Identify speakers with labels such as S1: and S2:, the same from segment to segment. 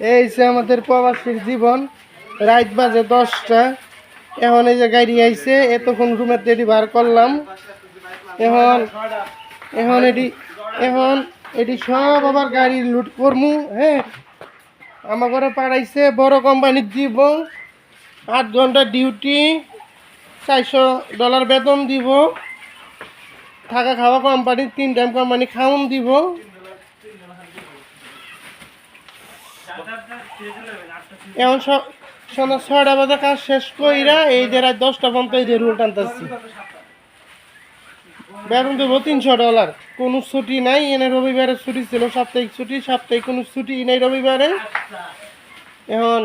S1: এই যে আমাদের প্রবাসীর জীবন। রাত বাজে 10টা। এখন এই যে গাড়ি আইছে, এতক্ষণ রুমের রেডি বার করলাম। এখন এখন এটি সব আবার গাড়ি লুট করমু। হ্যাঁ, আমার ঘরে পাঠাইছে বড় কোম্পানির দিব। 8 ঘন্টা ডিউটি, $400 বেতন দিব। থাকা খাওয়া কোম্পানি, 3 টাইম কোম্পানি খাওন দিব। এখন সন্ধ্যা 6টা বাজে কাজ শেষ কইরা এই যে রাত 10টা পর্যন্ত এই যে রুল টানতেছি। বেতন দেবো $300। কোনো ছুটি নাই। এনে রবিবারে ছুটি ছিল, সাপ্তাহিক ছুটি। সাপ্তাহিক কোনো ছুটি নেই রবিবারে। এখন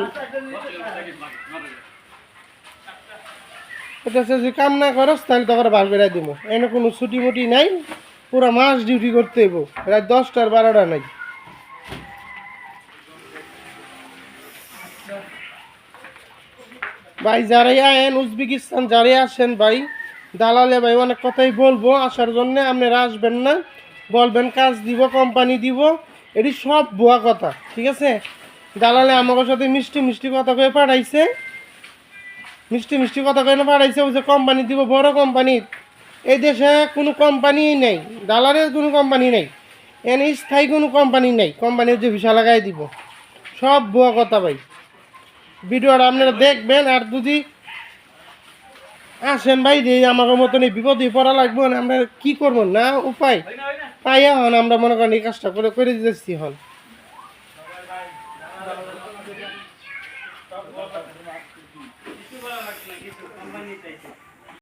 S1: এটা যদি কাম না করস তাহলে তো বার বেড়াই দিব। এনে কোনো ছুটি মুটি নাই, পুরো মাস ডিউটি করতে হইব। রাত 10টার 12টা নাই। ভাই যারাই আয়েন, উজবেকিস্তান যারাই আসেন ভাই, দালালে ভাই অনেক কথাই বলবো। আসার জন্য আপনারা আসবেন না, বলবেন কাজ দিব, কোম্পানি দিব। এটি সব ভুয়া কথা, ঠিক আছে? দালালে আমার সাথে মিষ্টি মিষ্টি কথা কয়ে পাঠাইছে। মিষ্টি মিষ্টি কথা কয়ে পাঠাইছে ওই যে কোম্পানি দিব, বড় কোম্পানি। এই দেশে কোনো কোম্পানি নেই, দালালের কোনো কোম্পানি নেই, এনে স্থায়ী কোনো কোম্পানি নেই। কোম্পানির যে ভিসা লাগাই দিব, সব ভুয়া কথা ভাই। ভিডিওটা আপনারা দেখবেন। আর যদি আসেন ভাই যে আমাদের মতন এই বিপদে পড়া লাগবে, আমরা কি করবো না উপায় পাইয়া হন আমরা মনে করেন এই কাজটা করে দিতেছি হন।